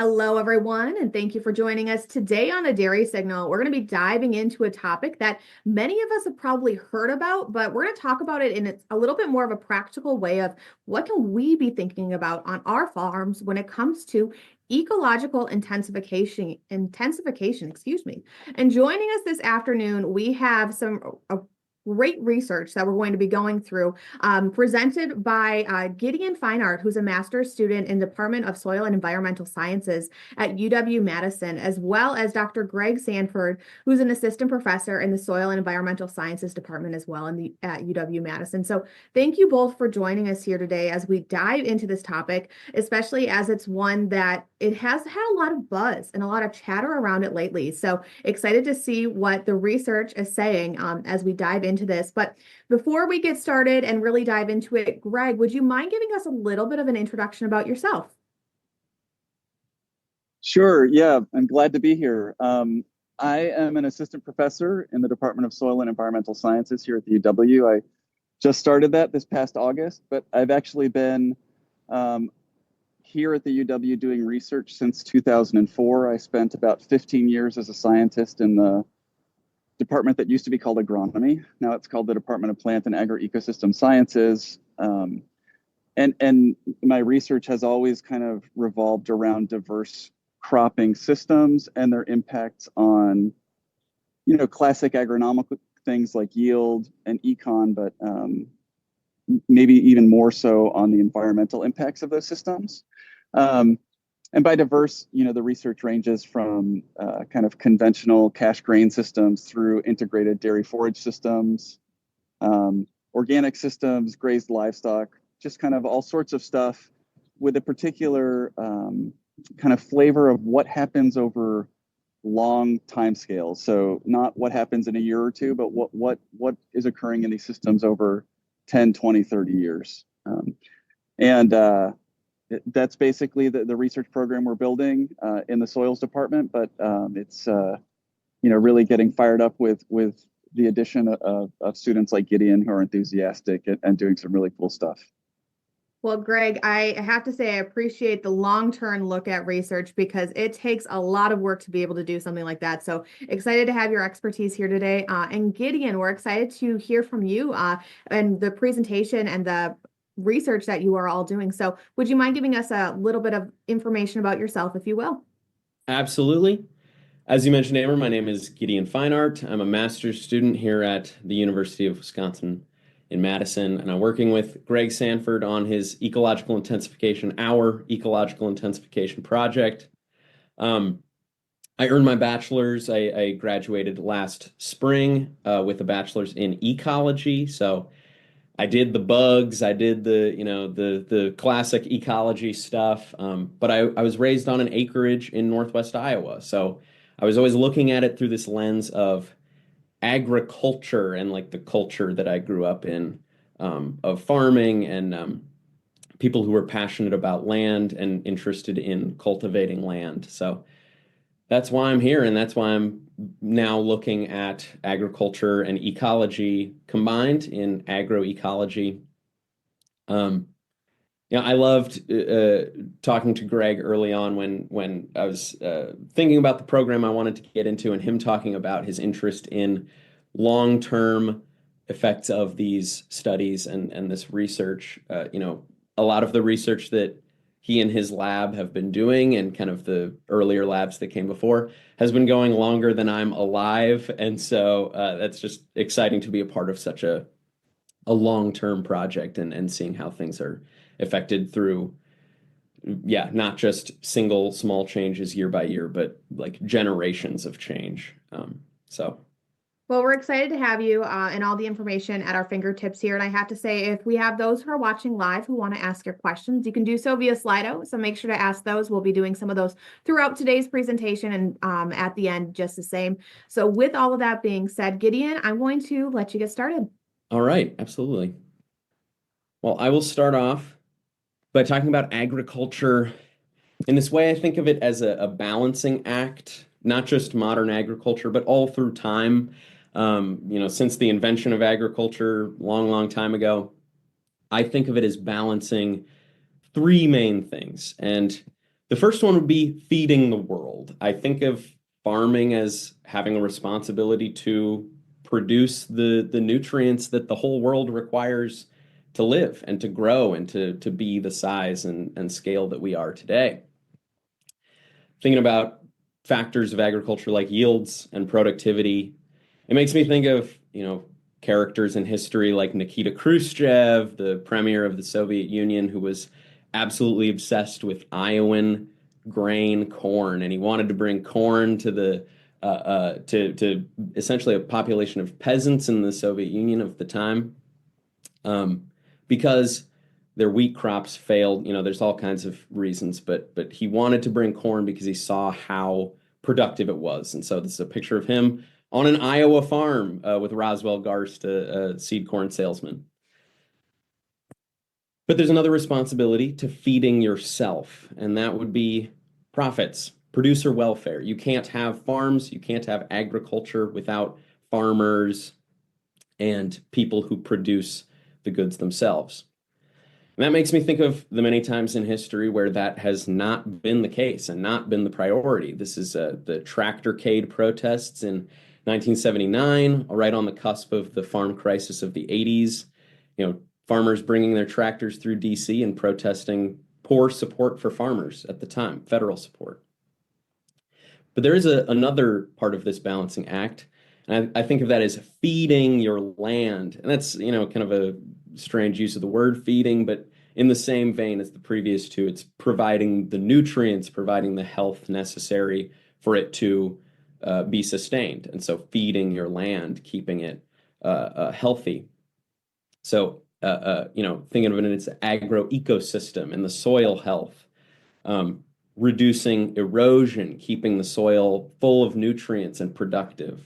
Hello, everyone, and thank you for joining us today on a Dairy Signal. We're going to be diving into a topic that many of us have probably heard about, but we're going to talk about it in a little bit more of a practical way of what can we be thinking about on our farms when it comes to ecological intensification, excuse me. And joining us this afternoon, we have some great research that we're going to be going through, presented by Gideon Feinart, who's a master's student in Department of Soil and Environmental Sciences at UW-Madison, as well as Dr. Greg Sanford, who's an assistant professor in the Soil and Environmental Sciences Department as well at UW-Madison. So thank you both for joining us here today as we dive into this topic, especially as it's one that it has had a lot of buzz and a lot of chatter around it lately. So excited to see what the research is saying as we dive into this. But before we get started and really dive into it, Greg, would you mind giving us a little bit of an introduction about yourself? Sure. Yeah, I'm glad to be here. I am an assistant professor in the Department of Soil and Environmental Sciences here at the UW. I just started that this past August, but I've actually been here at the UW doing research since 2004. I spent about 15 years as a scientist in the department that used to be called agronomy. Now it's called the Department of Plant and Agro-Ecosystem Sciences. And my research has always kind of revolved around diverse cropping systems and their impacts on, classic agronomic things like yield and econ, but maybe even more so on the environmental impacts of those systems. And by diverse, the research ranges from kind of conventional cash grain systems through integrated dairy forage systems, organic systems, grazed livestock, just kind of all sorts of stuff with a particular kind of flavor of what happens over long time scales. So not what happens in a year or two, but what is occurring in these systems over 10, 20, 30 years. And that's basically the research program we're building in the soils department, but it's really getting fired up with the addition of students like Gideon who are enthusiastic and doing some really cool stuff. Well, Greg, I have to say I appreciate the long-term look at research because it takes a lot of work to be able to do something like that. So excited to have your expertise here today. And Gideon, we're excited to hear from you and the presentation and the research that you are all doing. So would you mind giving us a little bit of information about yourself, if you will? Absolutely. As you mentioned, Amber, my name is Gideon Feinart. I'm a master's student here at the University of Wisconsin in Madison, and I'm working with Greg Sanford on his ecological intensification, our ecological intensification project. I earned my bachelor's. I graduated last spring with a bachelor's in ecology. So I did the bugs, I did the classic ecology stuff, but I was raised on an acreage in Northwest Iowa. So I was always looking at it through this lens of agriculture and like the culture that I grew up in, of farming and people who were passionate about land and interested in cultivating land. So that's why I'm here, and that's why I'm now looking at agriculture and ecology combined in agroecology. I loved talking to Greg early on when I was thinking about the program I wanted to get into, and him talking about his interest in long-term effects of these studies and this research. A lot of the research that he and his lab have been doing, and kind of the earlier labs that came before, has been going longer than I'm alive, and so that's just exciting to be a part of such a long-term project and seeing how things are affected through, not just single small changes year by year, but like generations of change. Well, we're excited to have you and all the information at our fingertips here. And I have to say, if we have those who are watching live who want to ask your questions, you can do so via Slido. So make sure to ask those. We'll be doing some of those throughout today's presentation and at the end, just the same. So with all of that being said, Gideon, I'm going to let you get started. All right, absolutely. Well, I will start off by talking about agriculture. In this way, I think of it as a balancing act, not just modern agriculture, but all through time. Since the invention of agriculture, long time ago, I think of it as balancing three main things. And The first one would be feeding the world. I think of farming as having a responsibility to produce the nutrients that the whole world requires to live and to grow and to be the size and scale that we are today. Thinking about factors of agriculture like yields and productivity, it makes me think of, characters in history like Nikita Khrushchev, the premier of the Soviet Union, who was absolutely obsessed with Iowan grain corn, and he wanted to bring corn to the to essentially a population of peasants in the Soviet Union of the time, because their wheat crops failed. There's all kinds of reasons, but he wanted to bring corn because he saw how productive it was. And so this is a picture of him on an Iowa farm with Roswell Garst, a seed corn salesman. But there's another responsibility to feeding yourself, and that would be profits, producer welfare. You can't have farms, you can't have agriculture without farmers and people who produce the goods themselves. And that makes me think of the many times in history where that has not been the case and not been the priority. This is the tractorcade protests in 1979, right on the cusp of the farm crisis of the 80s. Farmers bringing their tractors through DC and protesting poor support for farmers at the time, federal support. But there is another part of this balancing act, and I think of that as feeding your land. And that's, kind of a strange use of the word feeding, but in the same vein as the previous two, it's providing the nutrients, providing the health necessary for it to be sustained. And so feeding your land, keeping it healthy. So, thinking of it in its agro-ecosystem and the soil health, reducing erosion, keeping the soil full of nutrients and productive.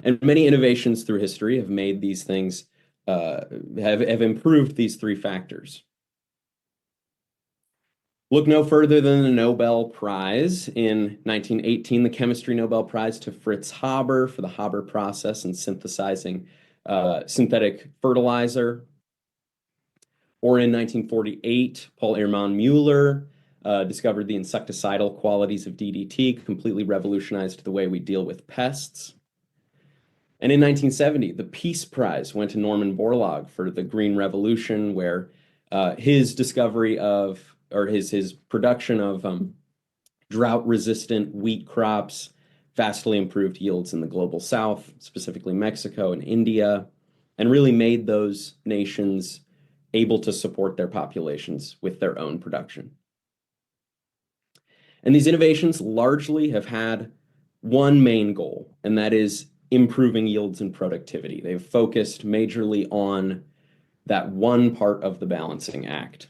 And many innovations through history have made these things, have improved these three factors. Look no further than the Nobel Prize. In 1918, the Chemistry Nobel Prize to Fritz Haber for the Haber process in synthesizing synthetic fertilizer. Or in 1948, Paul Ehrmann Mueller discovered the insecticidal qualities of DDT, completely revolutionized the way we deal with pests. And in 1970, the Peace Prize went to Norman Borlaug for the Green Revolution, where his discovery of, or his production of drought-resistant wheat crops vastly improved yields in the global south, specifically Mexico and India, and really made those nations able to support their populations with their own production. And these innovations largely have had one main goal, and that is improving yields and productivity. They've focused majorly on that one part of the balancing act.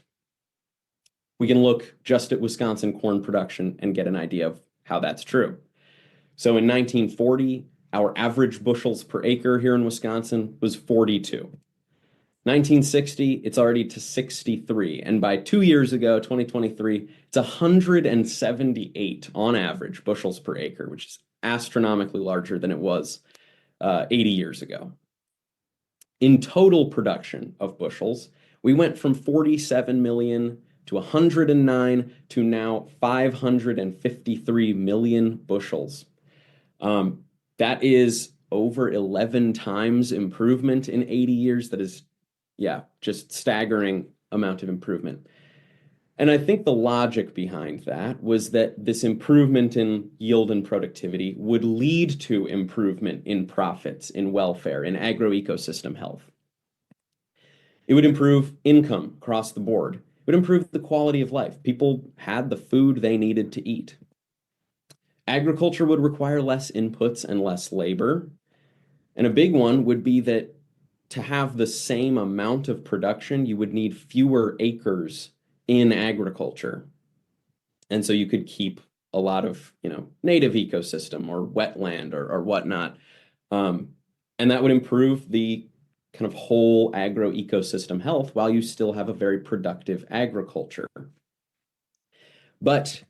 We can look just at Wisconsin corn production and get an idea of how that's true. So in 1940, our average bushels per acre here in Wisconsin was 42. 1960, it's already to 63. And by 2 years ago, 2023, it's 178 on average bushels per acre, which is astronomically larger than it was 80 years ago. In total production of bushels, we went from 47 million to 109 to now 553 million bushels. That is over 11 times improvement in 80 years. That is, just staggering amount of improvement. And I think the logic behind that was that this improvement in yield and productivity would lead to improvement in profits, in welfare, in agroecosystem health. It would improve income across the board. It would improve the quality of life. People had the food they needed to eat. Agriculture would require less inputs and less labor. And a big one would be that to have the same amount of production, you would need fewer acres in agriculture. And so you could keep a lot of, native ecosystem or wetland or whatnot. And that would improve the kind of whole agroecosystem health while you still have a very productive agriculture. But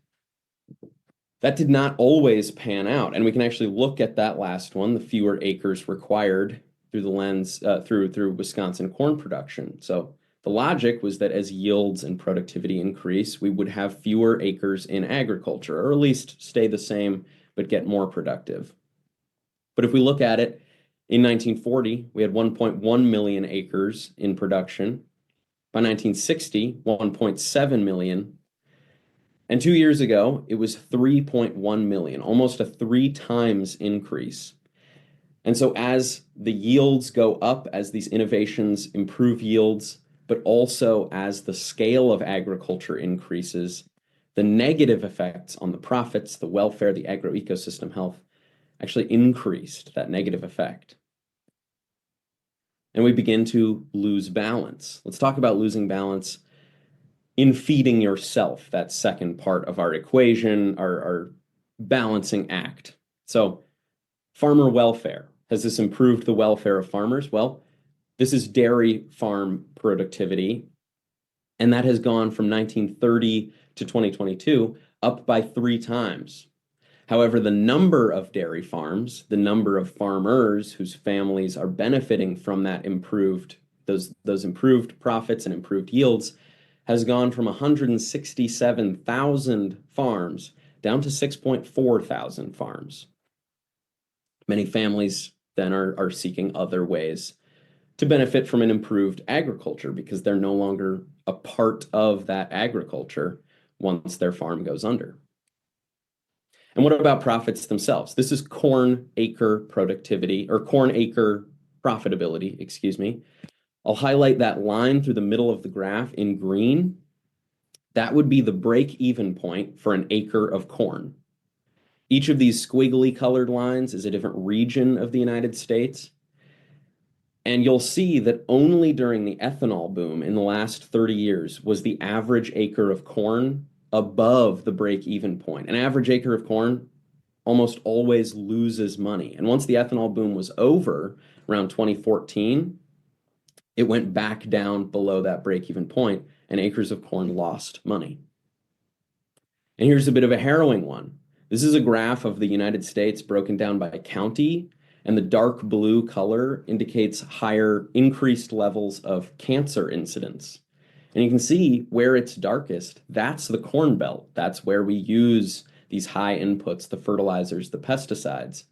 that did not always pan out. And we can actually look at that last one, the fewer acres required, through the lens, through Wisconsin corn production. So The logic was that as yields and productivity increase, we would have fewer acres in agriculture, or at least stay the same, but get more productive. But if we look at it, in 1940, we had 1.1 million acres in production. By 1960, 1.7 million. And 2 years ago, it was 3.1 million, almost a 3 times increase. And so as the yields go up, as these innovations improve yields, but also as the scale of agriculture increases, the negative effects on the profits, the welfare, the agroecosystem health actually increased that negative effect. And we begin to lose balance. Let's talk about losing balance in feeding yourself, that second part of our equation, our balancing act. So farmer welfare. Has this improved the welfare of farmers? Well, this is dairy farm productivity, and that has gone from 1930 to 2022 up by 3 times. However, the number of dairy farms, the number of farmers whose families are benefiting from that those improved profits and improved yields has gone from 167,000 farms down to 6.4 thousand farms. Many families then are seeking other ways to benefit from an improved agriculture because they're no longer a part of that agriculture once their farm goes under. And what about profits themselves? This is corn acre productivity, or corn acre profitability, excuse me. I'll highlight that line through the middle of the graph in green. That would be the break-even point for an acre of corn. Each of these squiggly colored lines is a different region of the United States. And you'll see that only during the ethanol boom in the last 30 years was the average acre of corn above the break-even point. An average acre of corn almost always loses money. And once the ethanol boom was over, around 2014, it went back down below that break-even point, and acres of corn lost money. And here's a bit of a harrowing one. This is a graph of the United States broken down by county, and the dark blue color indicates higher, increased levels of cancer incidence. And you can see where it's darkest, that's the Corn Belt. That's where we use these high inputs, the fertilizers, the pesticides,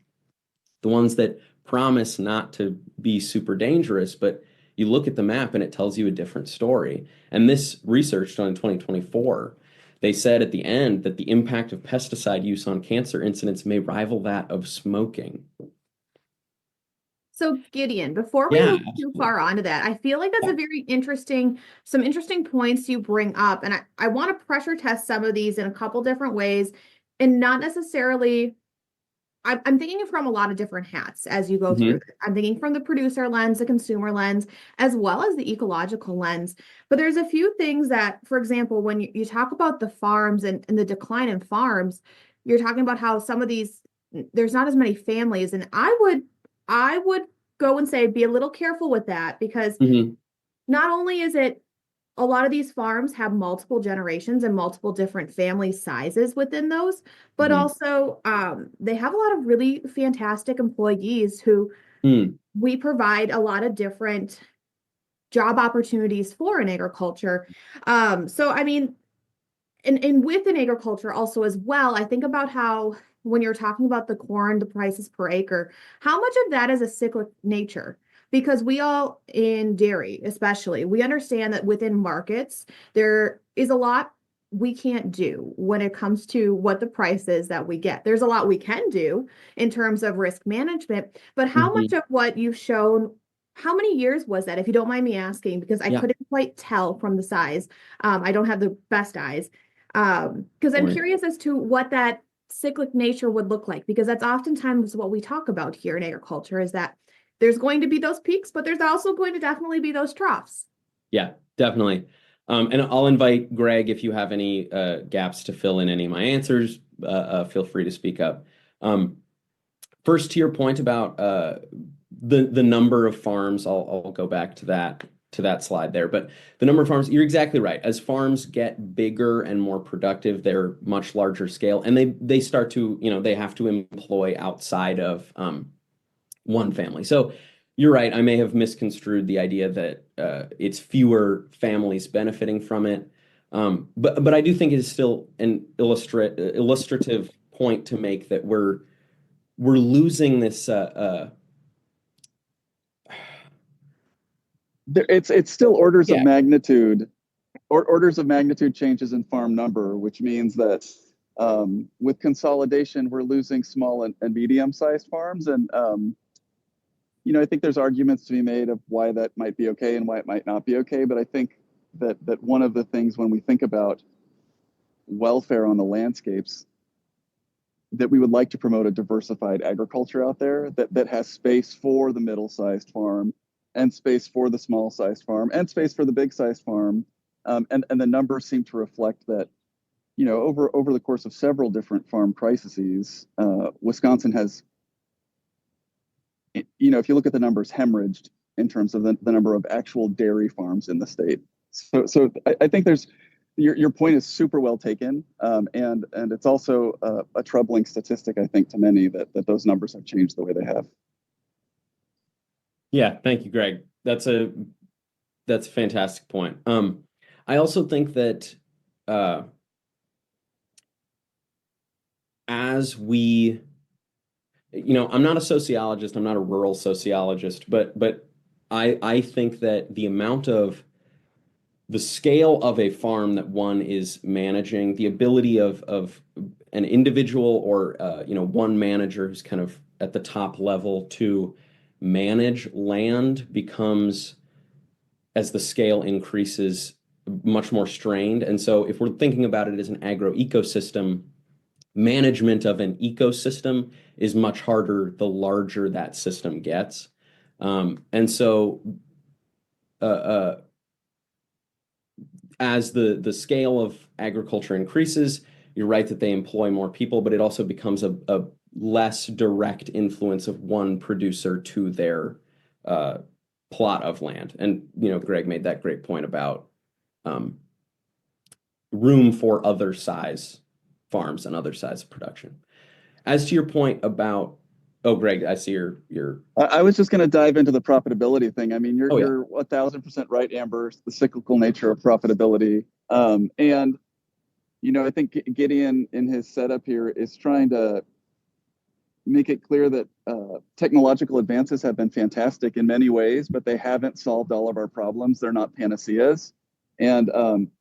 the ones that promise not to be super dangerous, but you look at the map and it tells you a different story. And this research done in 2024, they said at the end that the impact of pesticide use on cancer incidence may rival that of smoking. So Gideon, before we Yeah, move too absolutely. far onto that, I feel like that's a very some interesting points you bring up. And I want to pressure test some of these in a couple different ways and not necessarily, I'm thinking from a lot of different hats as you go through this. I'm thinking from the producer lens, the consumer lens, as well as the ecological lens. But there's a few things that, for example, when you talk about the farms and the decline in farms, you're talking about how some of these, there's not as many families. And I would go and say, be a little careful with that because not only is it a lot of these farms have multiple generations and multiple different family sizes within those, but also they have a lot of really fantastic employees who we provide a lot of different job opportunities for in agriculture. So, I mean, and within agriculture also as well, I think about how when you're talking about the corn, the prices per acre, how much of that is a cyclic nature? Because we all in dairy, especially, we understand that within markets, there is a lot we can't do when it comes to what the price is that we get. There's a lot we can do in terms of risk management, but how much of what you've shown, how many years was that, if you don't mind me asking, because I couldn't quite tell from the size. I don't have the best eyes. Because I'm curious as to what that cyclic nature would look like, because that's oftentimes what we talk about here in agriculture is that there's going to be those peaks, but there's also going to definitely be those troughs. Yeah, definitely. And I'll invite Greg, if you have any gaps to fill in any of my answers, feel free to speak up. First, to your point about the number of farms, I'll go back to that slide there. But the number of farms, you're exactly right. As farms get bigger and more productive, they're much larger scale, and they start to, they have to employ outside of one family. So You're right. I may have misconstrued the idea that it's fewer families benefiting from it. But I do think it is still an illustrative point to make that we're losing this. It's still orders of Yeah, magnitude, or orders of magnitude changes in farm number, which means that with consolidation, we're losing small and medium-sized farms. And I think there's arguments to be made of why that might be okay and why it might not be okay. But I think that one of the things when we think about welfare on the landscapes, that we would like to promote a diversified agriculture out there that has space for the middle-sized farm and space for the small-sized farm and space for the big-sized farm. And the numbers seem to reflect that, over the course of several different farm crises, Wisconsin has, if you look at the numbers, hemorrhaged in terms of the number of actual dairy farms in the state. So I think your point is super well taken, and it's also a troubling statistic, I think, to many that those numbers have changed the way they have. yeah. Thank you, Greg. That's a fantastic point. I also think that as we, I'm not a sociologist, I'm not a rural sociologist, but I think that the scale of a farm that one is managing, the ability of an individual or one manager who's kind of at the top level to manage land becomes, as the scale increases, much more strained. And so if we're thinking about it as an agro-ecosystem, management of an ecosystem is much harder the larger that system gets. And so as the scale of agriculture increases, you're right that they employ more people, but it also becomes a less direct influence of one producer to their plot of land. And, Greg made that great point about room for other size farms and other size of production. As to your point about, oh, Greg, I see your. I was just going to dive into the profitability thing. I mean, Oh, yeah. you're 1,000% right, Amber. The cyclical nature of profitability, and I think Gideon in his setup here is trying to make it clear that technological advances have been fantastic in many ways, but they haven't solved all of our problems. They're not panaceas, and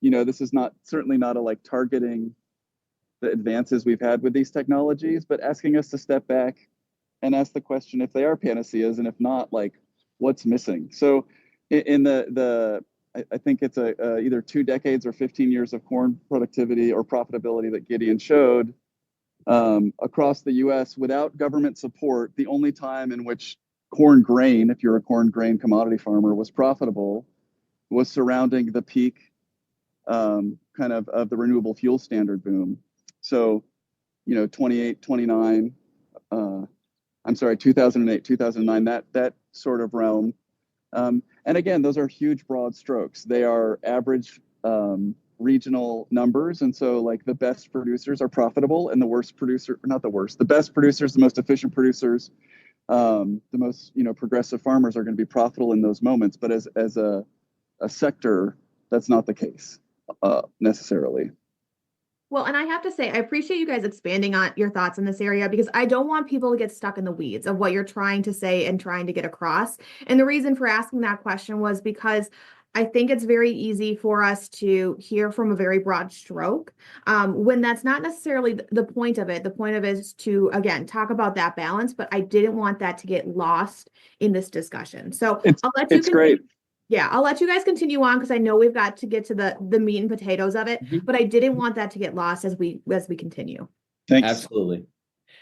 this is certainly not a like targeting the advances we've had with these technologies, but asking us to step back and ask the question if they are panaceas, and if not, like what's missing. So in I think it's either 2 decades or 15 years of corn productivity or profitability that Gideon showed across the US without government support. The only time in which corn grain, if you're a corn grain commodity farmer, was profitable was surrounding the peak kind of the renewable fuel standard boom. So 28, 29, I'm sorry, 2008, 2009, that sort of realm. And again, those are huge, broad strokes. They are average regional numbers. And so like the best producers are profitable and the best producers, the most efficient producers, the most, progressive farmers are going to be profitable in those moments. But as a sector, that's not the case necessarily. Well, and I have to say, I appreciate you guys expanding on your thoughts in this area because I don't want people to get stuck in the weeds of what you're trying to say and trying to get across. And the reason for asking that question was because I think it's very easy for us to hear from a very broad stroke when that's not necessarily the point of it. The point of it is to, again, talk about that balance, but I didn't want that to get lost in this discussion. So I'll let you It's great. Yeah, I'll let you guys continue on because I know we've got to get to the meat and potatoes of it, but I didn't want that to get lost as we continue. Thanks. Absolutely.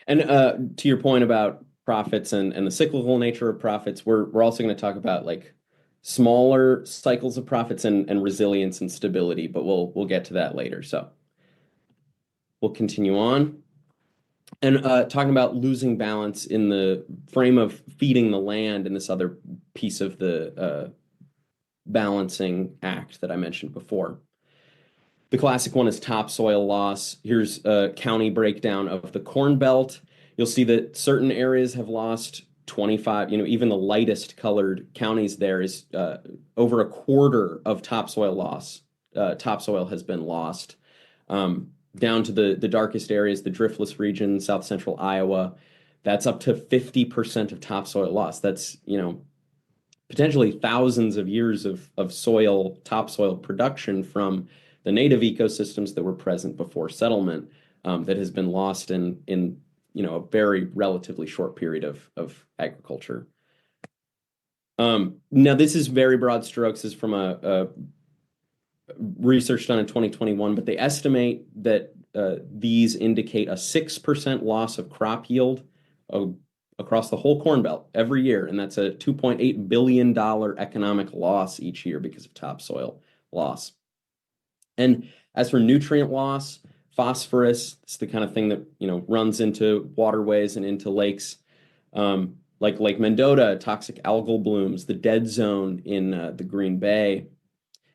And to your point about profits and the cyclical nature of profits, we're also going to talk about like smaller cycles of profits and resilience and stability, but we'll get to that later. So we'll continue on. And talking about losing balance in the frame of feeding the land and this other piece of the balancing act that I mentioned before. The classic one is topsoil loss. Here's a county breakdown of the Corn Belt. You'll see that certain areas have lost 25, even the lightest colored counties there is over a quarter of topsoil loss. Topsoil has been lost. Down to the darkest areas, the driftless region, south central Iowa, that's up to 50% of topsoil loss. That's, potentially thousands of years of topsoil production from the native ecosystems that were present before settlement that has been lost in a very relatively short period of agriculture. Now, this is very broad strokes. This is from a research done in 2021, but they estimate that these indicate a 6% loss of crop yield across the whole Corn Belt every year, and that's a $2.8 billion economic loss each year because of topsoil loss. And as for nutrient loss, phosphorus, it's the kind of thing that runs into waterways and into lakes, like Lake Mendota, toxic algal blooms, the dead zone in the Green Bay,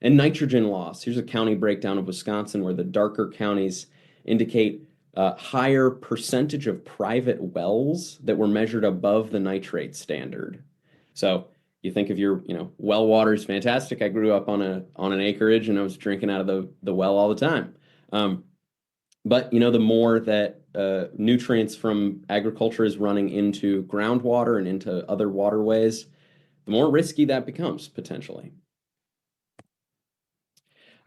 and nitrogen loss. Here's a county breakdown of Wisconsin where the darker counties indicate higher percentage of private wells that were measured above the nitrate standard. So you think of your, well water is fantastic. I grew up on an acreage and I was drinking out of the well all the time. But the more that nutrients from agriculture is running into groundwater and into other waterways, the more risky that becomes potentially.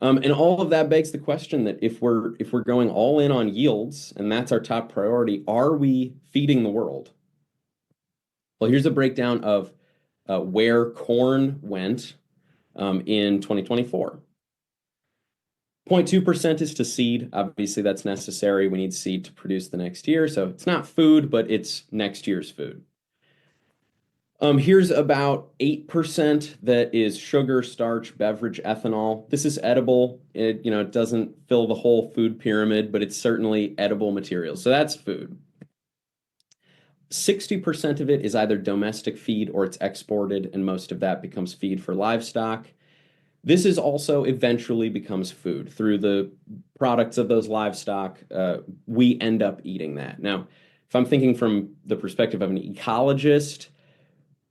And all of that begs the question that if we're going all in on yields, and that's our top priority, are we feeding the world? Well, here's a breakdown of where corn went in 2024. 0.2% is to seed. Obviously, that's necessary. We need seed to produce the next year. So it's not food, but it's next year's food. Here's about 8% that is sugar, starch, beverage, ethanol. This is edible. It doesn't fill the whole food pyramid, but it's certainly edible material. So that's food. 60% of it is either domestic feed or it's exported, and most of that becomes feed for livestock. This is also eventually becomes food. Through the products of those livestock, we end up eating that. Now, if I'm thinking from the perspective of an ecologist,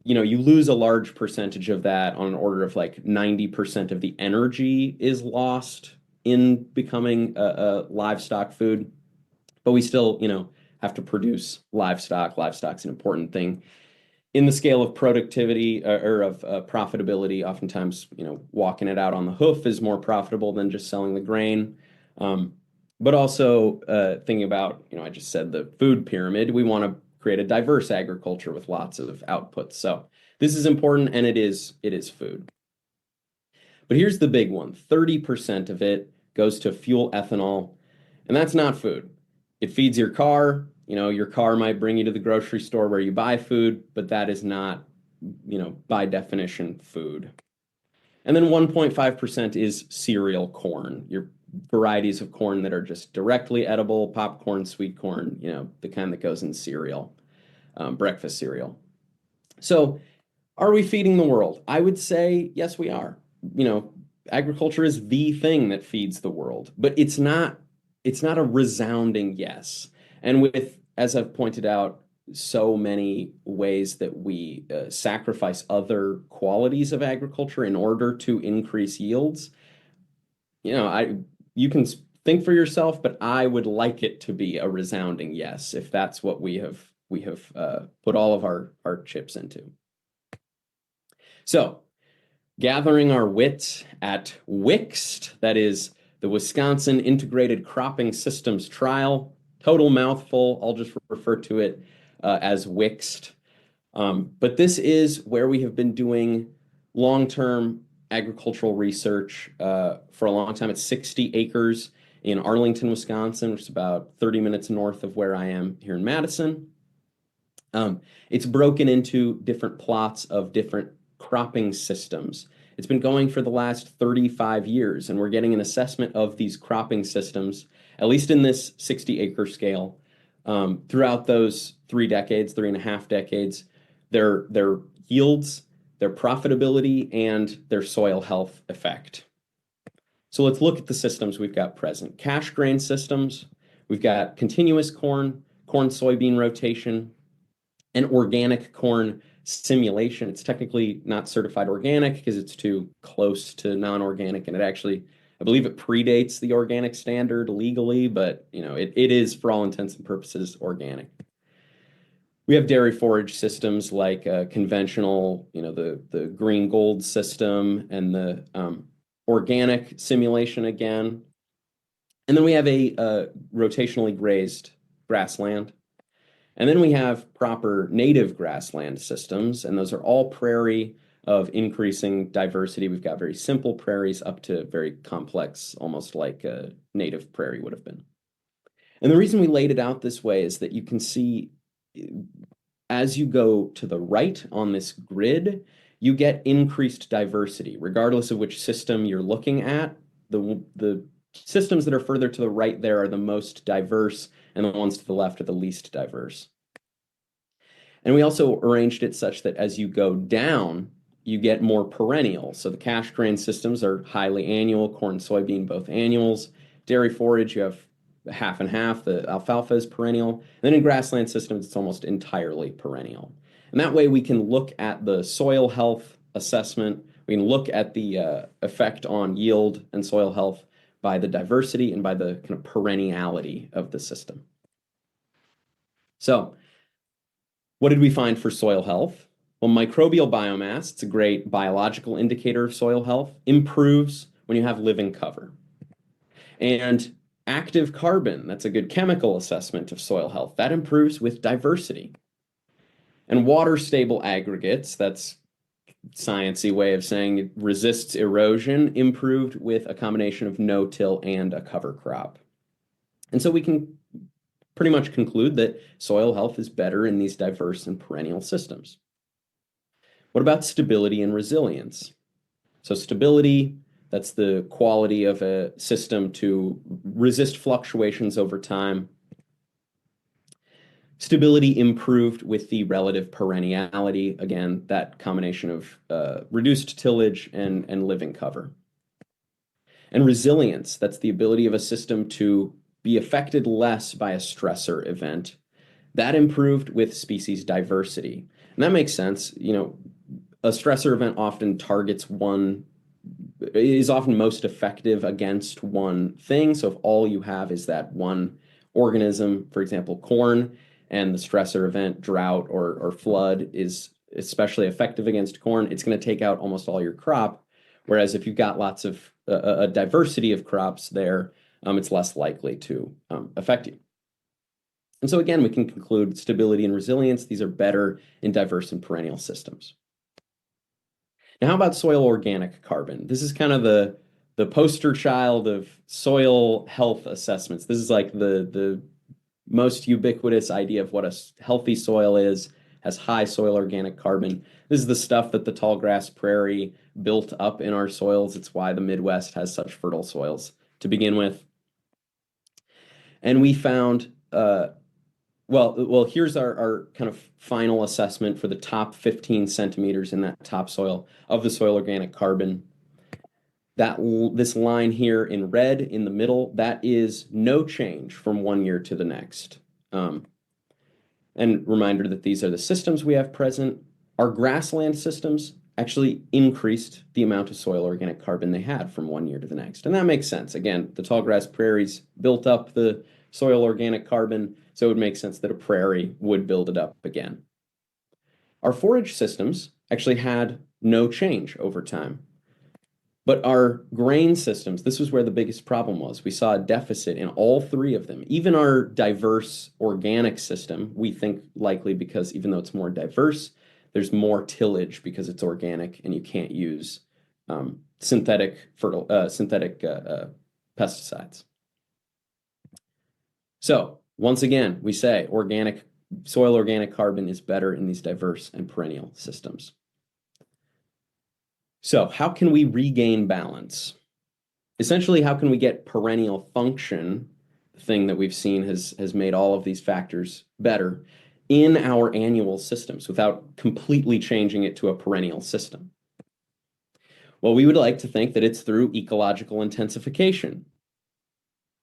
you lose a large percentage of that on an order of like 90% of the energy is lost in becoming a livestock food. But we still, have to produce livestock. Livestock's an important thing. In the scale of productivity or of profitability, oftentimes, walking it out on the hoof is more profitable than just selling the grain. But also thinking about, I just said the food pyramid, we want to create a diverse agriculture with lots of outputs. So this is important, and it is food. But here's the big one. 30% of it goes to fuel ethanol, and that's not food. It feeds your car. Your car might bring you to the grocery store where you buy food, but that is not, by definition, food. And then 1.5% is cereal corn, your varieties of corn that are just directly edible, popcorn, sweet corn, the kind that goes in cereal, breakfast cereal. So are we feeding the world? I would say, yes, we are. Agriculture is the thing that feeds the world, but it's not a resounding yes. And with, as I've pointed out, so many ways that we sacrifice other qualities of agriculture in order to increase yields, you can think for yourself, but I would like it to be a resounding yes, if that's what we have put all of our chips into. So, gathering our wits at WIXT, that is the Wisconsin Integrated Cropping Systems Trial. Total mouthful. I'll just refer to it as WIXT. But this is where we have been doing long-term agricultural research for a long time. It's 60 acres in Arlington, Wisconsin, which is about 30 minutes north of where I am here in Madison. It's broken into different plots of different cropping systems. It's been going for the last 35 years, and we're getting an assessment of these cropping systems, at least in this 60-acre scale, throughout those 3.5 decades, their yields, their profitability, and their soil health effect. So let's look at the systems we've got present. Cash grain systems, we've got continuous corn, soybean rotation, and organic corn simulation. It's technically not certified organic because it's too close to non-organic, and I believe it predates the organic standard legally, but it is for all intents and purposes organic. We have dairy forage systems like conventional, the green gold system and the organic simulation again. And then we have a rotationally grazed grassland. And then we have proper native grassland systems, and those are all prairie of increasing diversity. We've got very simple prairies up to very complex, almost like a native prairie would have been. And the reason we laid it out this way is that you can see as you go to the right on this grid, you get increased diversity, regardless of which system you're looking at. The systems that are further to the right there are the most diverse, and the ones to the left are the least diverse. And we also arranged it such that as you go down, you get more perennial. So the cash grain systems are highly annual, corn, soybean, both annuals. Dairy forage, you have half and half. The alfalfa is perennial. And then in grassland systems, it's almost entirely perennial. And that way we can look at the soil health assessment. We can look at the effect on yield and soil health by the diversity and by the kind of perenniality of the system. So what did we find for soil health? Well, microbial biomass, it's a great biological indicator of soil health, improves when you have living cover. And active carbon, that's a good chemical assessment of soil health, that improves with diversity. And water-stable aggregates, that's sciencey way of saying it resists erosion, improved with a combination of no-till and a cover crop. And so we can pretty much conclude that soil health is better in these diverse and perennial systems. What about stability and resilience? So stability, that's the quality of a system to resist fluctuations over time. Stability improved with the relative perenniality, again, that combination of reduced tillage and living cover. And resilience, that's the ability of a system to be affected less by a stressor event. That improved with species diversity. And that makes sense. A stressor event often is often most effective against one thing. So if all you have is that one organism, for example, corn, and the stressor event, drought or flood, is especially effective against corn, it's going to take out almost all your crop. Whereas if you've got lots of a diversity of crops there, it's less likely to affect you. And so again, we can conclude stability and resilience. These are better in diverse and perennial systems. Now, how about soil organic carbon? This is kind of the poster child of soil health assessments. This is like the most ubiquitous idea of what a healthy soil is, has high soil organic carbon. This is the stuff that the tall grass prairie built up in our soils. It's why the Midwest has such fertile soils to begin with. And we found, here's our kind of final assessment for the top 15 centimeters in that topsoil of the soil organic carbon. This line here in red in the middle, that is no change from one year to the next. And reminder that these are the systems we have present. Our grassland systems actually increased the amount of soil organic carbon they had from one year to the next. And that makes sense. Again, the tall grass prairies built up the soil organic carbon, so it would make sense that a prairie would build it up again. Our forage systems actually had no change over time. But our grain systems, this was where the biggest problem was. We saw a deficit in all three of them. Even our diverse organic system, we think likely because even though it's more diverse, there's more tillage because it's organic and you can't use synthetic pesticides. So once again, we say soil organic carbon is better in these diverse and perennial systems. So how can we regain balance? Essentially, how can we get perennial function, the thing that we've seen has made all of these factors better, in our annual systems without completely changing it to a perennial system? Well, we would like to think that it's through ecological intensification.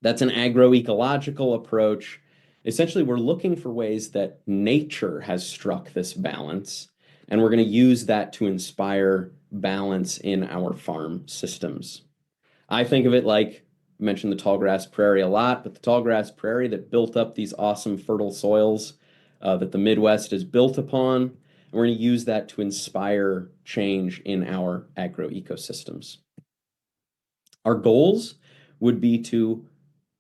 That's an agroecological approach. Essentially, we're looking for ways that nature has struck this balance, and we're going to use that to inspire balance in our farm systems. I think of it like, I mentioned the tall grass prairie a lot, but the tall grass prairie that built up these awesome fertile soils that the Midwest is built upon. And we're going to use that to inspire change in our agroecosystems. Our goals would be to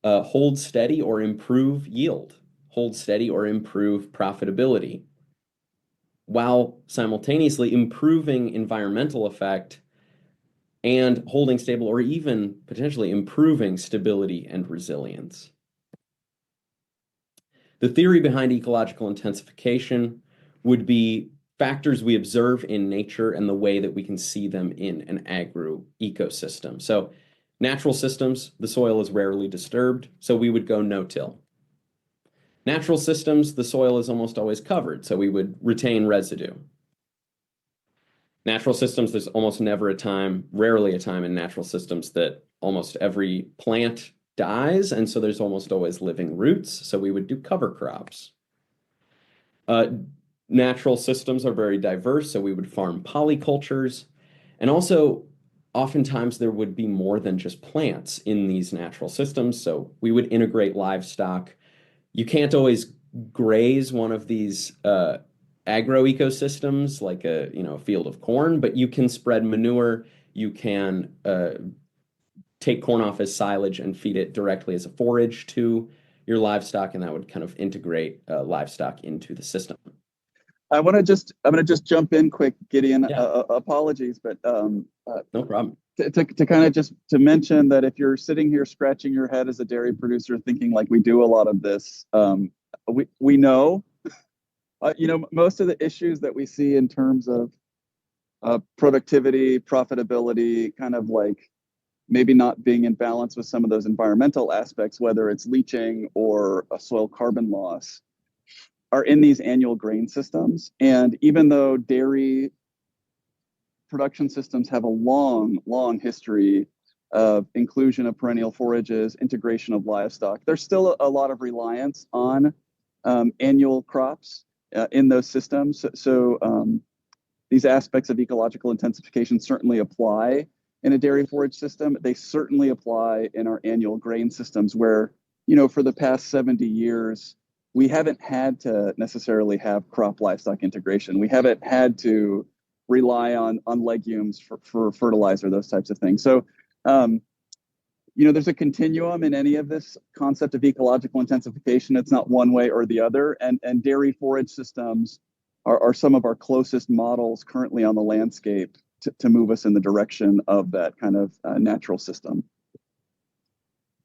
hold steady or improve yield, hold steady or improve profitability, while simultaneously improving environmental effect and holding stable or even potentially improving stability and resilience. The theory behind ecological intensification would be factors we observe in nature and the way that we can see them in an agroecosystem. So natural systems, the soil is rarely disturbed, so we would go no-till. Natural systems, the soil is almost always covered, so we would retain residue. Natural systems, there's almost never a time, rarely a time in natural systems that almost every plant dies, and so there's almost always living roots, so we would do cover crops. Natural systems are very diverse, so we would farm polycultures, and also oftentimes there would be more than just plants in these natural systems, so we would integrate livestock. You can't always graze one of these agroecosystems like a field of corn, but you can spread manure. You can take corn off as silage and feed it directly as a forage to your livestock, and that would kind of integrate livestock into the system. I'm gonna just jump in quick, Gideon. Yeah. Apologies, but No problem. To kind of just to mention that if you're sitting here scratching your head as a dairy producer, thinking like we do a lot of this, we know, most of the issues that we see in terms of productivity, profitability, kind of like maybe not being in balance with some of those environmental aspects, whether it's leaching or a soil carbon loss, are in these annual grain systems. And even though dairy production systems have a long history of inclusion of perennial forages, integration of livestock, there's still a lot of reliance on annual crops in those systems. So these aspects of ecological intensification certainly apply in a dairy forage system. They certainly apply in our annual grain systems where, for the past 70 years, we haven't had to necessarily have crop livestock integration. We haven't had to rely on legumes for fertilizer, those types of things. So, there's a continuum in any of this concept of ecological intensification. It's not one way or the other. And dairy forage systems are some of our closest models currently on the landscape to move us in the direction of that kind of natural system.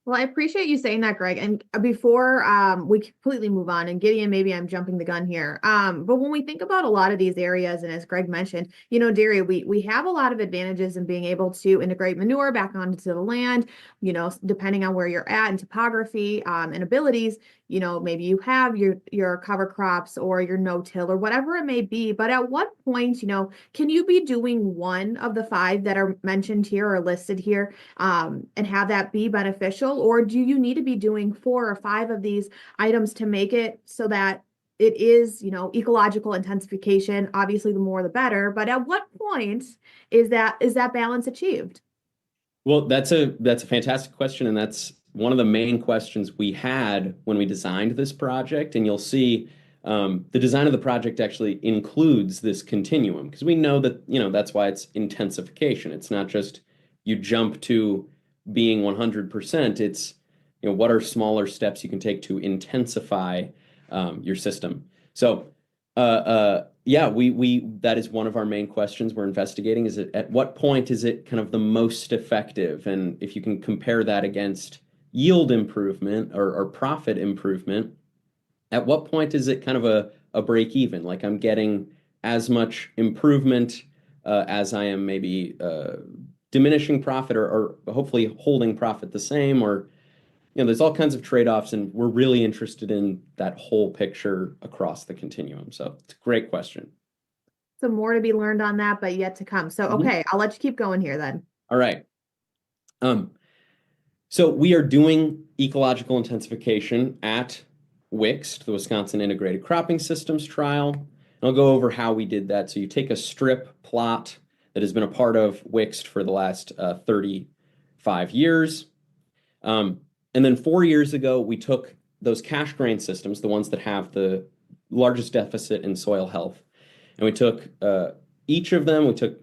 Well, I appreciate you saying that, Greg. And before we completely move on, and Gideon, maybe I'm jumping the gun here. But when we think about a lot of these areas, and as Greg mentioned, dairy, we have a lot of advantages in being able to integrate manure back onto the land, depending on where you're at and topography and abilities. Maybe you have your cover crops or your no-till or whatever it may be. But at what point, can you be doing one of the 5 that are mentioned here or listed here and have that be beneficial? Or do you need to be doing 4 or 5 of these items to make it so that it is, ecological intensification? Obviously, the more the better. But at what point is that balance achieved? Well, that's a fantastic question, and that's one of the main questions we had when we designed this project. And you'll see the design of the project actually includes this continuum, because we know that, that's why it's intensification. It's not just you jump to being 100%. It's, what are smaller steps you can take to intensify your system. So yeah, we that is one of our main questions we're investigating. Is it at what point is it kind of the most effective? And if you can compare that against yield improvement or profit improvement, at what point is it kind of a break even? Like I'm getting as much improvement as I am maybe diminishing profit or hopefully holding profit the same, or there's all kinds of trade-offs, and we're really interested in that whole picture across the continuum. So it's a great question. So more to be learned on that, but yet to come. So, okay, I'll let you keep going here then. All right. So we are doing ecological intensification at WICST, the Wisconsin Integrated Cropping Systems trial. And I'll go over how we did that. So you take a strip plot that has been a part of WICST for the last 35 years. And then 4 years ago, we took those cash grain systems, the ones that have the largest deficit in soil health, and we took each of them. We took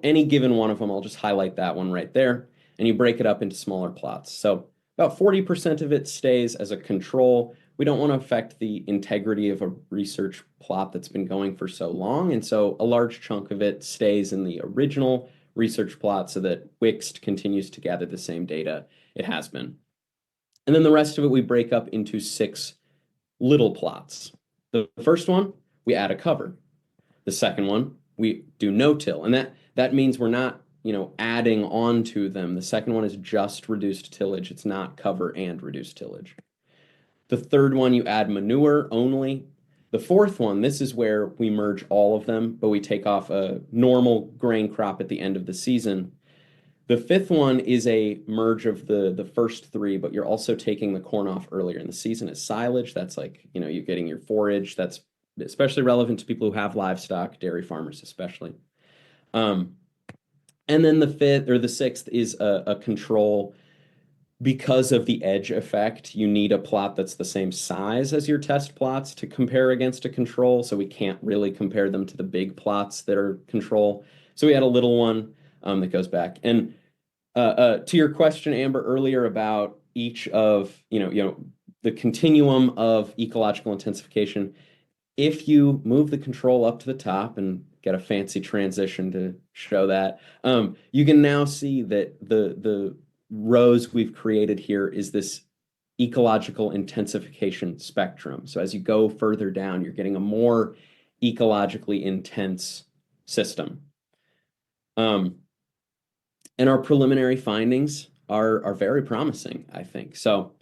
any given one of them. I'll just highlight that one right there, and you break it up into smaller plots. So about 40% of it stays as a control. We don't want to affect the integrity of a research plot that's been going for so long, and so a large chunk of it stays in the original research plot so that WICST continues to gather the same data it has been. And then the rest of it we break up into 6 little plots. The first one, we add a cover. The second one, we do no-till, and that means we're not, adding on to them. The second one is just reduced tillage. It's not cover and reduced tillage. The third one, you add manure only. The fourth one, this is where we merge all of them, but we take off a normal grain crop at the end of the season. The fifth one is a merge of the first 3, but you're also taking the corn off earlier in the season as silage. That's like, you're getting your forage. That's especially relevant to people who have livestock, dairy farmers especially. And then the fifth or the sixth is a control. Because of the edge effect, you need a plot that's the same size as your test plots to compare against a control. So we can't really compare them to the big plots that are control. So we had a little one that goes back. And to your question, Amber, earlier about each of, the continuum of ecological intensification, if you move the control up to the top and get a fancy transition to show that, you can now see that the rows we've created here is this ecological intensification spectrum. So as you go further down, you're getting a more ecologically intense system. And our preliminary findings are very promising, I think. So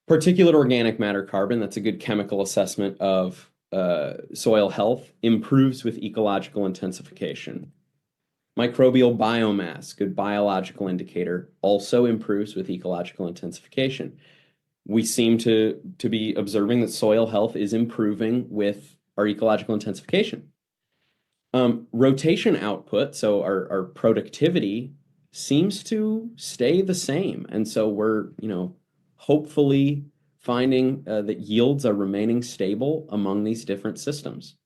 particulate organic matter carbon, that's a good chemical assessment of soil health, improves with ecological intensification. Microbial biomass, good biological indicator, also improves with ecological intensification. We seem to be observing that soil health is improving with our ecological intensification. Rotation output, so our productivity, seems to stay the same. And so we're, hopefully finding that yields are remaining stable among these different systems.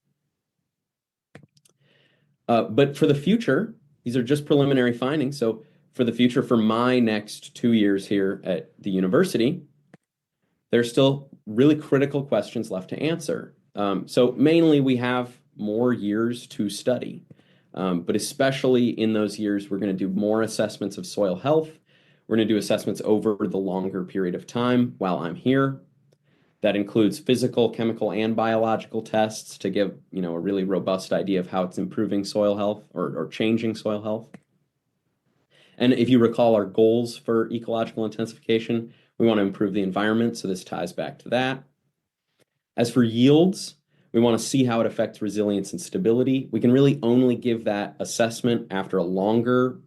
But for the future, these are just preliminary findings. So for the future, for my next 2 years here at the university, there's still really critical questions left to answer. So mainly we have more years to study, but especially in those years, we're going to do more assessments of soil health. We're going to do assessments over the longer period of time while I'm here. That includes physical, chemical, and biological tests to give, a really robust idea of how it's improving soil health or changing soil health. And if you recall our goals for ecological intensification, we want to improve the environment, so this ties back to that. As for yields, we want to see how it affects resilience and stability. We can really only give that assessment after a longer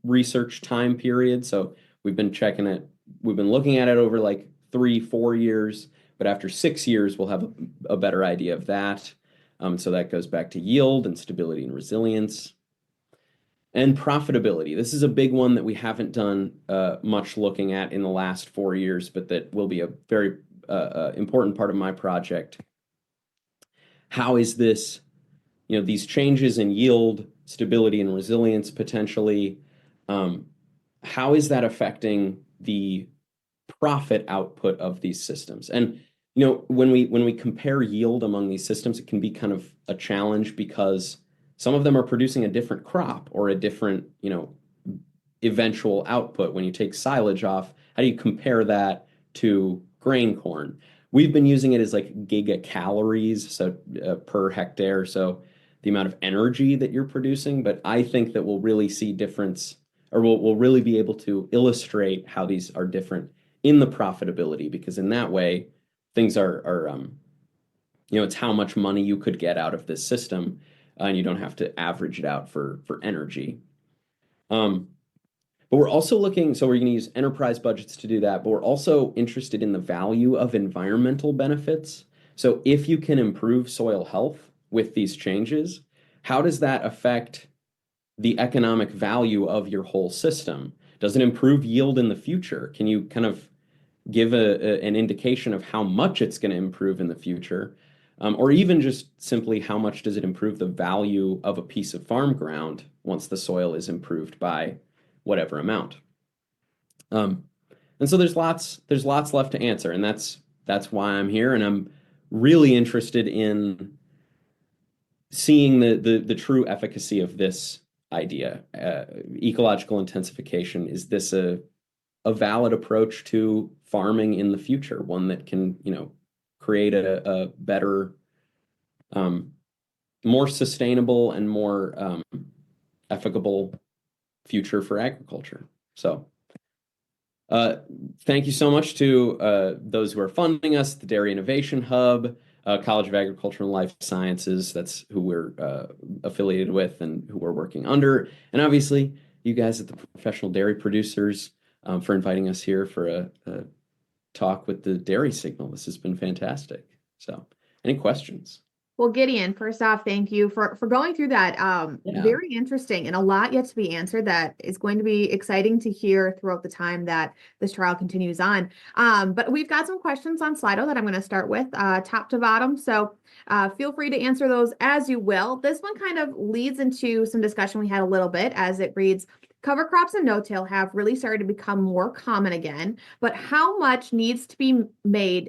research time period. So we've been looking at it over like 3-4 years, but after 6 years, we'll have a better idea of that. So that goes back to yield and stability and resilience. And profitability. This is a big one that we haven't done much looking at in the last 4 years, but that will be a very important part of my project. How is this, these changes in yield, stability, and resilience potentially, how is that affecting the profit output of these systems? And when we compare yield among these systems, it can be kind of a challenge because some of them are producing a different crop or a different eventual output. When you take silage off, how do you compare that to grain corn? We've been using it as like gigacalories, so per hectare, so the amount of energy that you're producing. But I think that we'll really see difference, or we'll really be able to illustrate how these are different in the profitability, because in that way, things are it's how much money you could get out of this system, and you don't have to average it out for energy. But But we're also looking, so we're going to use enterprise budgets to do that, but we're also interested in the value of environmental benefits. So if you can improve soil health with these changes, how does that affect the economic value of your whole system? Does it improve yield in the future? Can you kind of give an indication of how much it's going to improve in the future? Or even just simply how much does it improve the value of a piece of farm ground once the soil is improved by whatever amount? And so there's lots left to answer, and that's why I'm here, and I'm really interested in seeing the true efficacy of this idea. Ecological intensification, is this a valid approach to farming in the future, one that can, create a better, more sustainable and more efficable future for agriculture? So thank you so much to those who are funding us, the Dairy Innovation Hub, College of Agriculture and Life Sciences, that's who we're affiliated with and who we're working under. And obviously, you guys at the Professional Dairy Producers for inviting us here for a talk with the Dairy Signal. This has been fantastic. So, any questions? Well, Gideon, first off, thank you for going through that. Yeah. Very interesting and a lot yet to be answered that is going to be exciting to hear throughout the time that this trial continues on. But we've got some questions on Slido that I'm going to start with top to bottom. So feel free to answer those as you will. This one kind of leads into some discussion we had a little bit as it reads, cover crops and no-till have really started to become more common again, but how much needs to be made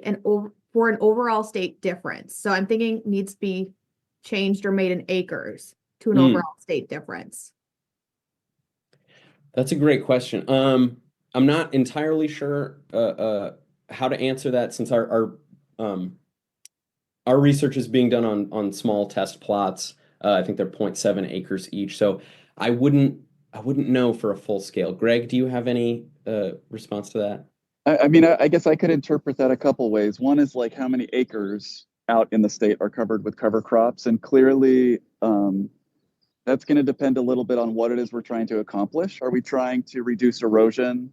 for an overall state difference? So I'm thinking needs to be changed or made in acres to an overall state difference. That's a great question. I'm not entirely sure how to answer that, since our research is being done on small test plots. I think they're 0.7 acres each. So I wouldn't know for a full scale. Greg, do you have any response to that? I mean, I guess I could interpret that a couple ways. One is like how many acres out in the state are covered with cover crops, and clearly that's going to depend a little bit on what it is we're trying to accomplish. Are we trying to reduce erosion?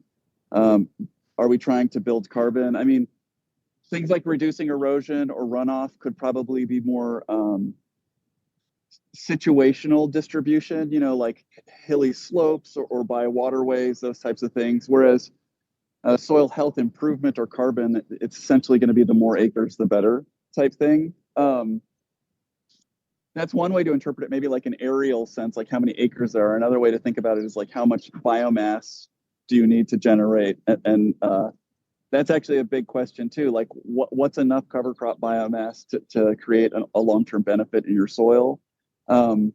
Are we trying to build carbon? I mean, things like reducing erosion or runoff could probably be more situational distribution, like hilly slopes or by waterways, those types of things. Whereas soil health improvement or carbon, it's essentially going to be the more acres, the better type thing. That's one way to interpret it, maybe like an aerial sense, like how many acres there are. Another way to think about it is like how much biomass do you need to generate? And that's actually a big question too. Like what's enough cover crop biomass to create a long-term benefit in your soil? And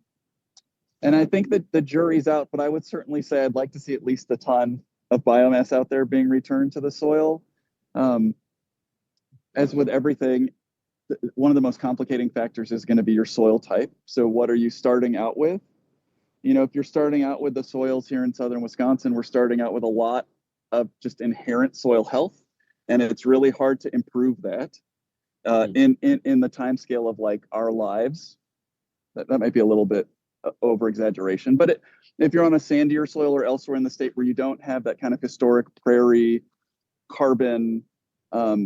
I think that the jury's out, but I would certainly say I'd like to see at least a ton of biomass out there being returned to the soil. As with everything, one of the most complicating factors is going to be your soil type. So what are you starting out with? If you're starting out with the soils here in southern Wisconsin, we're starting out with a lot of just inherent soil health, and it's really hard to improve that in the time scale of like our lives. That might be a little bit over exaggeration, but if you're on a sandier soil or elsewhere in the state where you don't have that kind of historic prairie carbon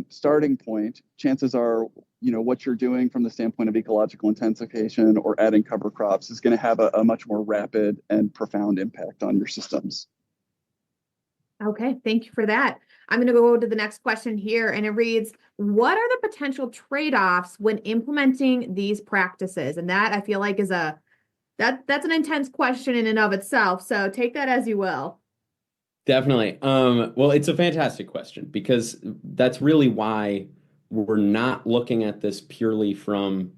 starting point, chances are, what you're doing from the standpoint of ecological intensification or adding cover crops is going to have a much more rapid and profound impact on your systems. Okay, thank you for that. I'm going to go to the next question here, and it reads, what are the potential trade-offs when implementing these practices? And that I feel like is that's an intense question in and of itself. So take that as you will. Definitely. Well, it's a fantastic question, because that's really why we're not looking at this purely from,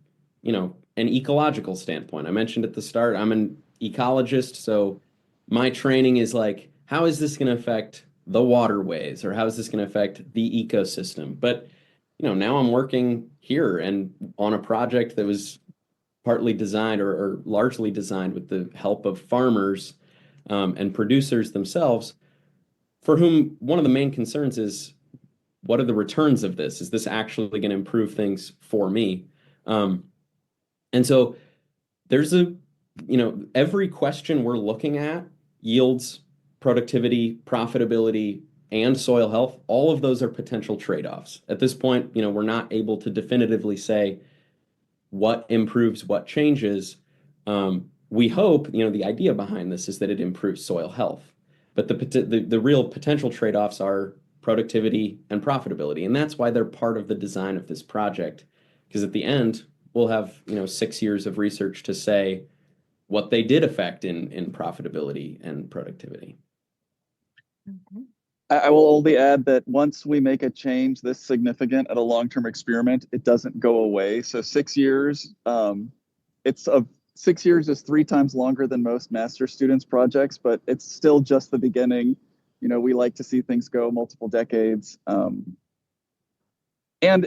an ecological standpoint. I mentioned at the start, I'm an ecologist, so my training is like, how is this going to affect the waterways, or how is this going to affect the ecosystem? But, now I'm working here and on a project that was partly designed or largely designed with the help of farmers and producers themselves, for whom one of the main concerns is, what are the returns of this? Is this actually going to improve things for me? And so there's every question we're looking at yields productivity, profitability, and soil health, all of those are potential trade-offs. At this point, we're not able to definitively say what improves, what changes. We hope, the idea behind this is that it improves soil health. But the real potential trade-offs are productivity and profitability. And that's why they're part of the design of this project. Because at the end, we'll have, 6 years of research to say what they did affect in profitability and productivity. Okay. I will only add that once we make a change this significant at a long-term experiment, it doesn't go away. So 6 years, 6 years is 3 times longer than most master students projects, but it's still just the beginning. We like to see things go multiple decades. And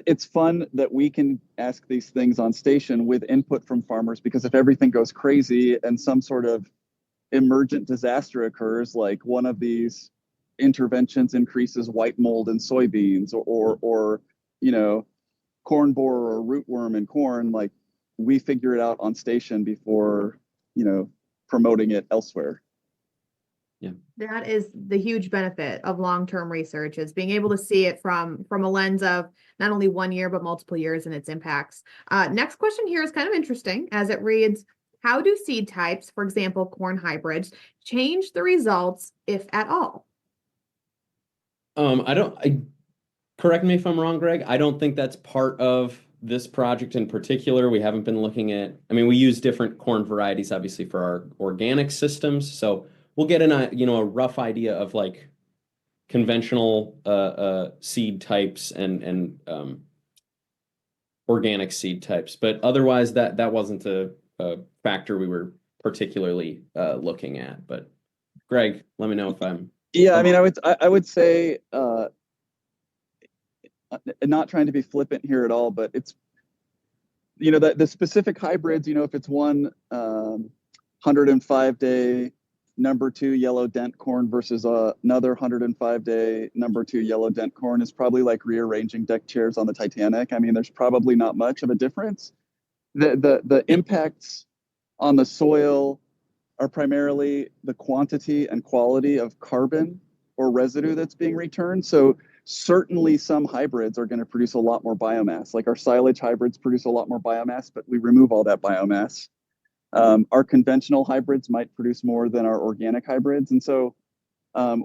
it's fun that we can ask these things on station with input from farmers, because if everything goes crazy and some sort of emergent disaster occurs, like one of these interventions increases white mold in soybeans or corn borer or rootworm in corn, like we figure it out on station before promoting it elsewhere. Yeah, that is the huge benefit of long-term research, is being able to see it from a lens of not only 1 year but multiple years and its impacts. Next question here is kind of interesting, as it reads: how do seed types, for example corn hybrids, change the results, if at all? Correct me if I'm wrong, Greg. I don't think that's part of this project in particular. We haven't been looking at, we use different corn varieties, obviously, for our organic systems. So we'll get a rough idea of like conventional seed types and organic seed types. But otherwise, that wasn't a factor we were particularly looking at. But Greg, let me know if I'm... Yeah, I would say, not trying to be flippant here at all, but it's, the specific hybrids, if it's one 105-day number 2 yellow dent corn versus another 105-day number 2 yellow dent corn, is probably like rearranging deck chairs on the Titanic. There's probably not much of a difference. The impacts on the soil are primarily the quantity and quality of carbon or residue that's being returned. So certainly some hybrids are going to produce a lot more biomass. Like our silage hybrids produce a lot more biomass, but we remove all that biomass. Our conventional hybrids might produce more than our organic hybrids. And so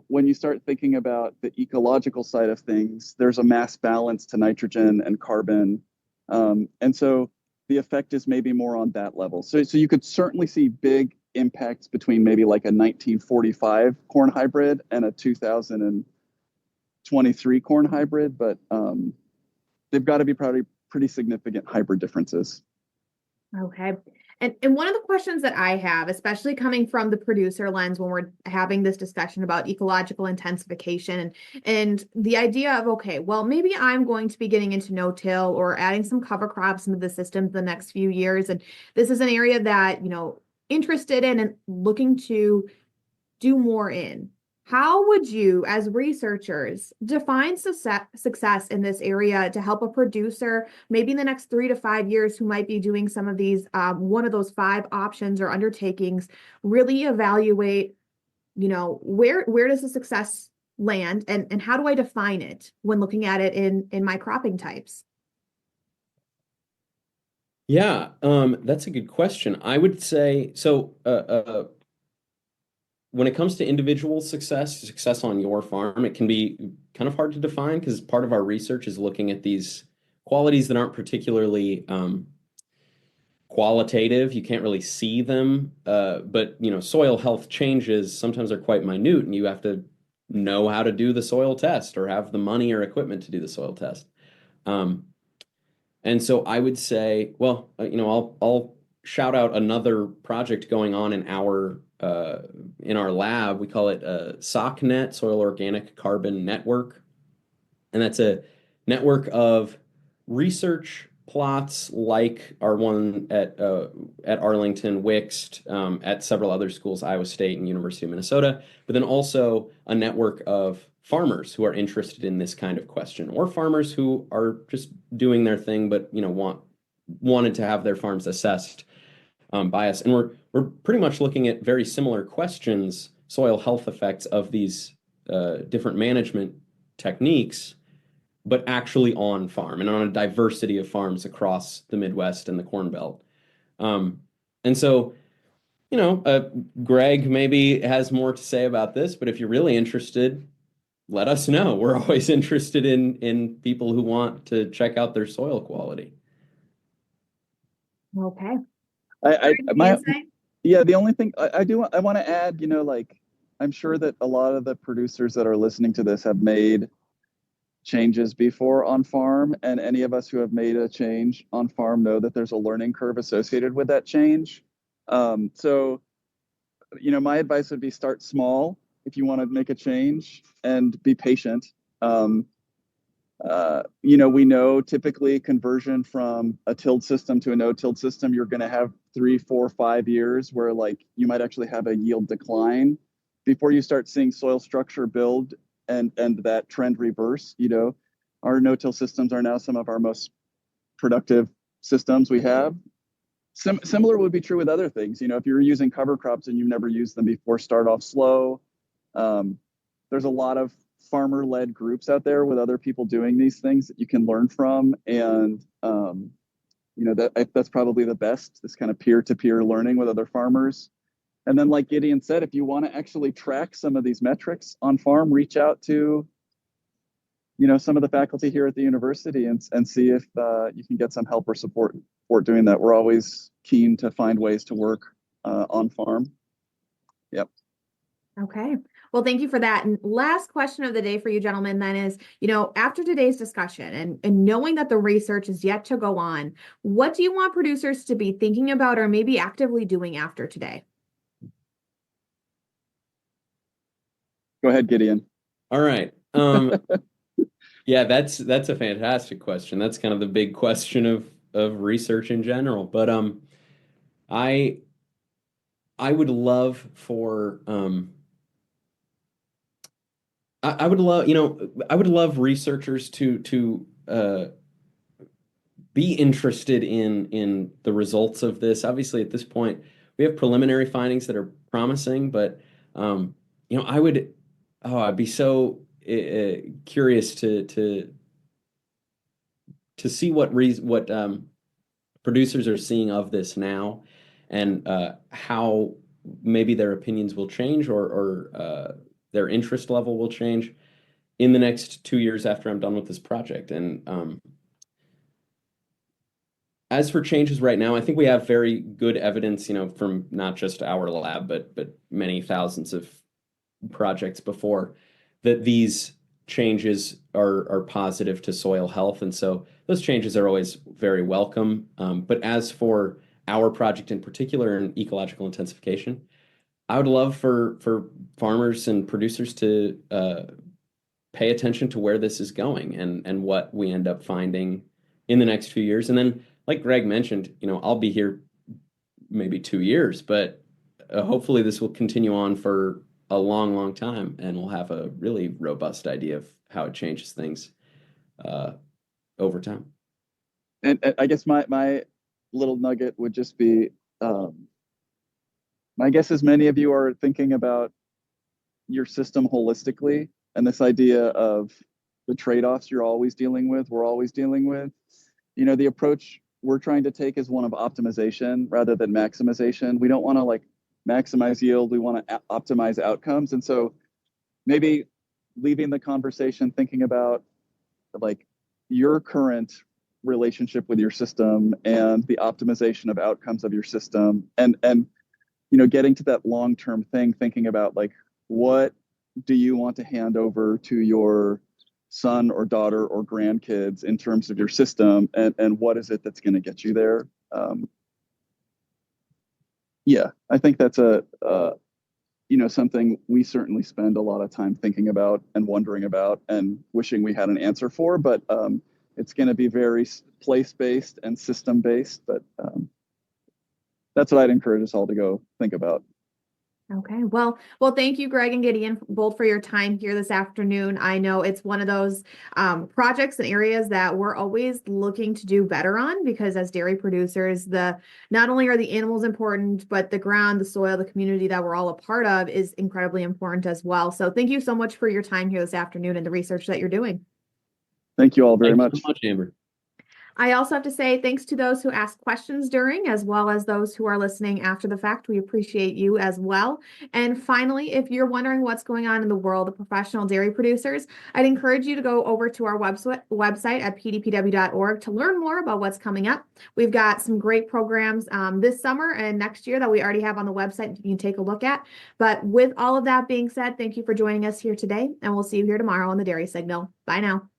when you start thinking about the ecological side of things, there's a mass balance to nitrogen and carbon. And so the effect is maybe more on that level. So you could certainly see big impacts between maybe like a 1945 corn hybrid and a 2023 corn hybrid, but they've got to be probably pretty significant hybrid differences. Okay. And one of the questions that I have, especially coming from the producer lens when we're having this discussion about ecological intensification and the idea of, okay, well, maybe I'm going to be getting into no-till or adding some cover crops into the system the next few years. And this is an area that, interested in and looking to do more in. How would you, as researchers, define success in this area to help a producer, maybe in the next 3 to 5 years, who might be doing some of these, one of those 5 options or undertakings, really evaluate, where does the success land and how do I define it when looking at it in my cropping types? Yeah, that's a good question. I would say, so when it comes to individual success on your farm, it can be kind of hard to define because part of our research is looking at these qualities that aren't particularly qualitative. You can't really see them, but soil health changes sometimes are quite minute, and you have to know how to do the soil test or have the money or equipment to do the soil test. And so I would say, well, I'll shout out another project going on in our lab. We call it SOCNet, Soil Organic Carbon Network. And that's a network of research plots like our one at Arlington, Wixt, at several other schools, Iowa State and University of Minnesota, but then also a network of farmers who are interested in this kind of question, or farmers who are just doing their thing but wanted to have their farms assessed by us. And we're pretty much looking at very similar questions. soil health effects of these different management techniques, but actually on farm and on a diversity of farms across the Midwest and the Corn Belt. And so, Greg maybe has more to say about this, but if you're really interested, let us know. We're always interested in people who want to check out their soil quality. Okay. My yeah, the only thing I want to add, like I'm sure that a lot of the producers that are listening to this have made changes before on farm, and any of us who have made a change on farm know that there's a learning curve associated with that change. So, my advice would be start small if you want to make a change and be patient. We know typically conversion from a tilled system to a no-tilled system, you're going to have 3, 4, 5 years where like you might actually have a yield decline before you start seeing soil structure build and that trend reverse. Our no-till systems are now some of our most productive systems we have. Similar would be true with other things. If you're using cover crops and you've never used them before, start off slow. There's a lot of farmer-led groups out there with other people doing these things that you can learn from, and that's probably the best, this kind of peer-to-peer learning with other farmers. And then, like Gideon said, if you want to actually track some of these metrics on farm, reach out to some of the faculty here at the university and see if you can get some help or support for doing that. We're always keen to find ways to work on farm. Yep. Okay. Well, thank you for that. And last question of the day for you gentlemen then is, after today's discussion and knowing that the research is yet to go on, what do you want producers to be thinking about or maybe actively doing after today? Go ahead, Gideon. All right. Yeah, that's a fantastic question. That's kind of the big question of research in general. But I would love for I would love researchers to be interested in the results of this. Obviously, at this point, we have preliminary findings that are promising, but I'd be so curious to see what producers are seeing of this now, and how maybe their opinions will change or their interest level will change in the next 2 years after I'm done with this project. And as for changes right now, I think we have very good evidence, from not just our lab, but many thousands of projects before, that these changes are positive to soil health. And so those changes are always very welcome. But as for our project in particular, in ecological intensification, I would love for farmers and producers to pay attention to where this is going and what we end up finding in the next few years. And then, like Greg mentioned, I'll be here maybe 2 years, but hopefully this will continue on for a long, long time, and we'll have a really robust idea of how it changes things over time. And I guess my little nugget would just be, my guess is many of you are thinking about your system holistically, and this idea of the trade-offs we're always dealing with. The approach we're trying to take is one of optimization rather than maximization. We don't want to maximize yield. We want to optimize outcomes. And so maybe leaving the conversation thinking about your current relationship with your system and the optimization of outcomes of your system, and getting to that long-term thing, thinking about what do you want to hand over to your son or daughter or grandkids in terms of your system, and what is it that's going to get you there. I think that's something we certainly spend a lot of time thinking about and wondering about and wishing we had an answer for, but it's going to be very place-based and system-based. But that's what I'd encourage us all to go think about. Okay. Well, thank you, Greg and Gideon, both for your time here this afternoon. I know it's one of those projects and areas that we're always looking to do better on because as dairy producers, not only are the animals important, but the ground, the soil, the community that we're all a part of is incredibly important as well. So thank you so much for your time here this afternoon and the research that you're doing. Thank you all very Thanks much. so much, Amber. I also have to say thanks to those who asked questions during, as well as those who are listening after the fact. We appreciate you as well. And finally, if you're wondering what's going on in the world of professional dairy producers, I'd encourage you to go over to our website at pdpw.org to learn more about what's coming up. We've got some great programs this summer and next year that we already have on the website you can take a look at. But with all of that being said, thank you for joining us here today, and we'll see you here tomorrow on the Dairy Signal. Bye now.